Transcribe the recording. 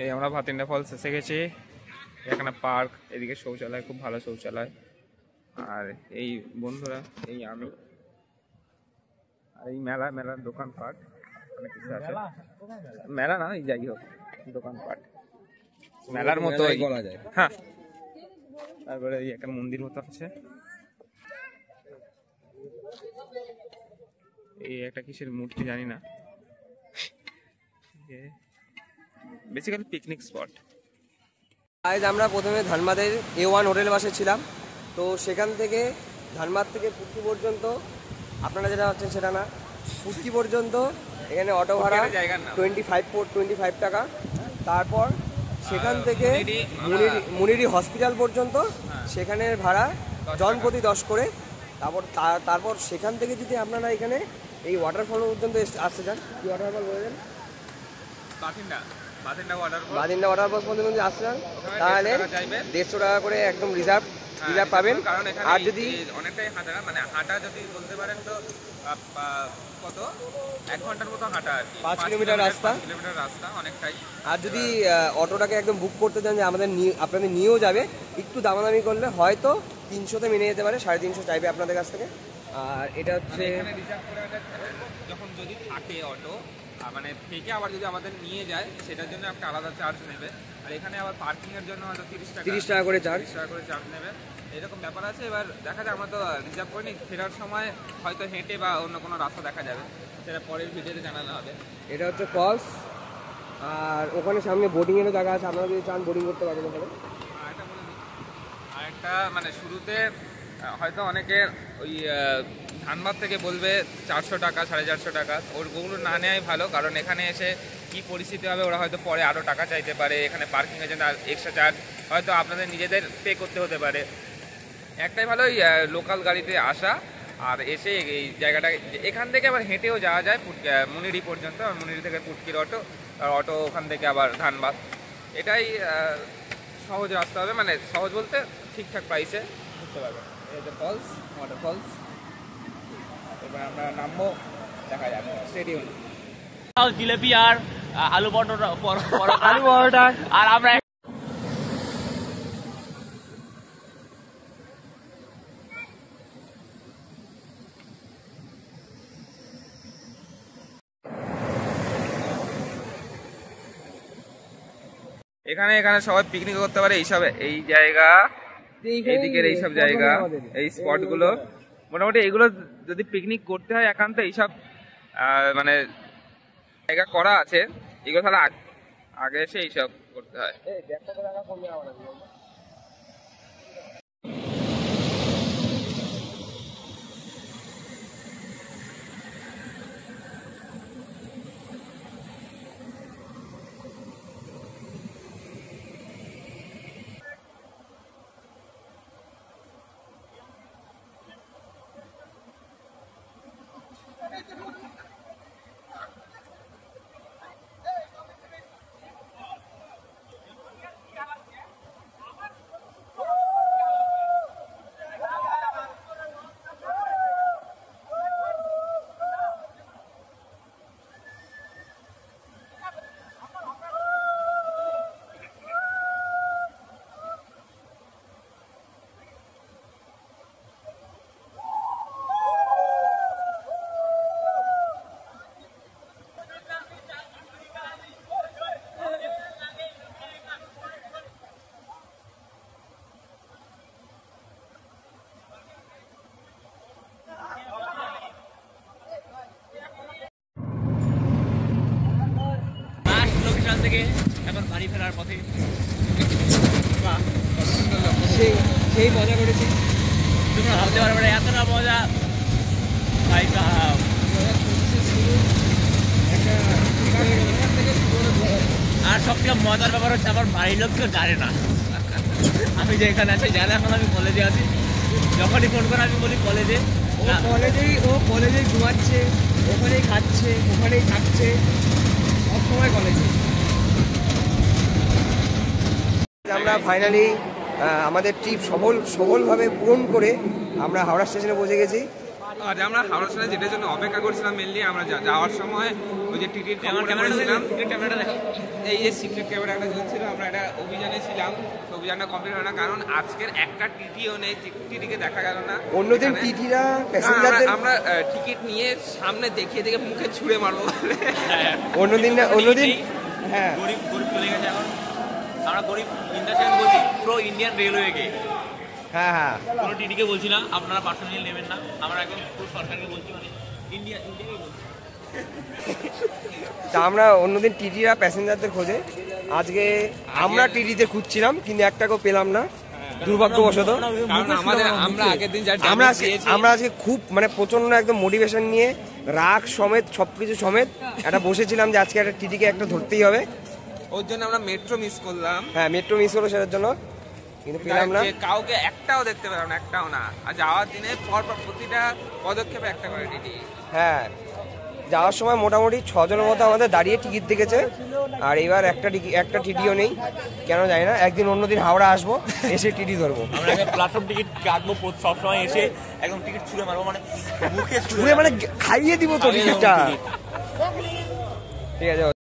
এই আমরা ভাতিন্ডা ফলস এসে গেছি। এখানে পার্ক, এদিকে শৌচালয়, খুব ভালো শৌচালয়। আর এই বন্ধুরা, এই আমি, আর এই মেলার দোকানপাট অনেক কিছু আছে। মেলা না, এই যাই হোক দোকানপাট মেলার মতো বলা যায়। হ্যাঁ, তারপরে এই একটা মন্দির মতো আছে। এই একটা কিসের মূর্তি জানি না, বেসিক্যালি পিকনিক স্পট। আজ আমরা প্রথমে ধানবাদের A1 হোটেল বাসে ছিলাম। তো সেখান থেকে ধানবাদ থেকে পুটকি পর্যন্ত, আপনারা যেটা হচ্ছেন সেটা না, পুটকি পর্যন্ত এখানে অটো ভাড়া 25 টাকা। তারপর সেখান থেকে মুনিরি হসপিটাল পর্যন্ত সেখানের ভাড়া জনপ্রতি 10 করে। তারপর সেখান থেকে যদি আপনারা এখানে এই ওয়াটারফল পর্যন্ত আসতে চান, কি ওয়াটারফল বলেছেন? বাদিন্ডা ওয়াটারফল পর্যন্ত যদি আসতে চান তাহলে 150 টাকা করে একদম রিজার্ভ পাবেন। আর যদি অনেকটাই হাঁটা, মানে হাঁটা যদি বলতে পারেন তো কত 1 ঘন্টার মতো হাঁটা, 5 কিলোমিটার রাস্তা, অনেকটাই। আর যদি অটোটাকে একদম বুক করতে চান যে আপনাদের নিয়েও যাবে, একটু দামাদামি করলে হয়তো 300-তে মেনে যেতে পারে, 350 চাইবে আপনাদের কাছ থেকে। আর এটা হচ্ছে যখন যদি থাকে অটো, মানে থেকে আবার যদি আমাদের নিয়ে যায় সেটার জন্য একটা আলাদা চার্জ নেবে। আর এখানে আবার পার্কিং এর জন্য হয়তো 30 টাকা করে চার্জ নেবে, এরকম ব্যাপার আছে। এবার দেখা যায়, আমরা তো রিজার্ভ করিনি, ফেরার সময় হয়তো হেঁটে বা অন্য কোনো রাস্তা দেখা যাবে, সেটা পরের ভিডিওতে জানানো হবে। এটা হচ্ছে ফলস, আর ওখানে সামনে বোটিংয়েরও জায়গা আছে, আপনারা যদি চান বোটিং করতে পারবেন ওখানে। আরেকটা মানে শুরুতে হয়তো অনেকে ওই ধানবাদ থেকে বলবে 400 টাকা 450 টাকা, ওগুলো না নেওয়াই ভালো। কারণ এখানে এসে কি পরিস্থিতি হবে, ওরা হয়তো পরে আরও টাকা চাইতে পারে। এখানে পার্কিংয়ের জন্য এক্সট্রা চার্জ হয়তো আপনাদের নিজেদের পে করতে হতে পারে। একটাই ভালো, ওই লোকাল গাড়িতে আসা আর এসে এই জায়গাটা, এখান থেকে আবার হেঁটেও যাওয়া যায় মুনিরি পর্যন্ত। আর মুনিরি থেকে পুটকির অটো, আর অটো ওখান থেকে আবার ধানবাদ। এটাই সহজ রাস্তা হবে, মানে সহজ বলতে ঠিকঠাক প্রাইসে ঘুরতে পারবেন। এই হচ্ছে ফলস, ওয়াটার ফলস। এবার আমরা নামবো, দেখা যাবে স্টেডিয়াম। জিলেপি আর আলু পরোটা আর আমরা এখানে সবাই পিকনিক করতে পারে। এইসব এই জায়গা, এইদিকের এইসব জায়গা, এই স্পট গুলো মোটামুটি, এগুলো যদি পিকনিক করতে হয় একান্ত এইসব মানে জায়গা করা আছে, এগুলো তাহলে আগে এসে এইসব করতে হয়। থেকে এখন বাড়ি ফেরার পথে সেই মজা করেছি, তোমরা ভাবতে পারবে না এতটা মজা। ভাই সাহাব, আর সবথেকে মজার ব্যাপার হচ্ছে আমার বাড়ির লোক কেউ জানে না আমি যে এখানে আছি, জানে এখন আমি কলেজে আছি। যখনই ফোন করে আমি বলি কলেজে, ও কলেজেই ঘুমাচ্ছে, ওখানেই খাচ্ছে, ওখানেই থাকছে, সবসময় কলেজে। আমরা ফাইনালি আমাদের ট্রিপ সফলভাবে পূরণ করে আমরা হাওড়া স্টেশনে পৌঁছে গেছি। আর আমরা হাওড়া স্টেশনে যেটার জন্য অপেক্ষা করছিলাম মেনলি, আমরা যাওয়ার সময় ওই যে টিকিট ক্যামেরাটা এই যে সিক্রেট ক্যামেরাটা চলছিল, আমরা একটা অভিযানে ছিলাম, অভিযানটা কমপ্লিট হলো না কারণ আজকের একটা টিটিও নেই, টিটিকে দেখা গেল না। অন্যদিন এখানে- টিটিরা না, প্যাসেঞ্জারদের আমরা টিকিট নিয়ে সামনে দেখিয়ে দেখে মুখে ছুঁড়ে মারবো বলে। অন্যদিন হ্যাঁ গরিব গরিব চলে গেছে এখন। আমরা গরিব ইন্ডাস্ট্রি বলছি পুরো ইন্ডিয়ান রেলওয়েকে, হ্যাঁ হ্যাঁ কোনো টিটিকে বলছি না, আপনারা পার্সোনালি নেবেন না, আমরা একদম পুরো সরকারকে বলছি, মানে ইন্ডিয়াকে বলছি। তা আমরা অন্যদিন টিটিরা প্যাসেঞ্জারদের খোঁজে, আজকে আমরা টিটিতে খুঁজছিলাম কিন্তু একটাকেও পেলাম না দুর্ভাগ্যবশত। কারণ আমরা আগের দিন যা আমরা আজকে খুব মানে প্রচন্ড একদম মোটিভেশন নিয়ে রাগ সমেত সবকিছু সমেত একটা বসেছিলাম যে আজকে একটা টিটিকে একটা ধরতেই হবে। ওর জন্য আমরা মেট্রো মিস করলাম, হ্যাঁ মেট্রো মিস হলো সেটার জন্য, কিন্তু পেলাম না। যে কাউকে একটাও দেখতে পেলাম না, একটাও না। আর যাওয়ার দিনে পর প্রতিটা পদক্ষেপে একটা করে টিটি। হ্যাঁ যাওয়ার সময় মোটামুটি 6 জনের মতো আমাদের দাঁড়িয়ে টিকিট দেখেছে, আর এবার একটা টিটিও নেই, কেন জানি না। একদিন অন্যদিন হাওড়া আসবো, এসে টিটি ধরবো। আমরা প্ল্যাটফর্ম টিকিট কাটবো সবসময়, এসে একদম টিকিট ছুঁড়ে মারবো, মানে মুখে ছুঁড়ে মানে খাইয়ে দিব তো টিকিটটা। ঠিক আছে।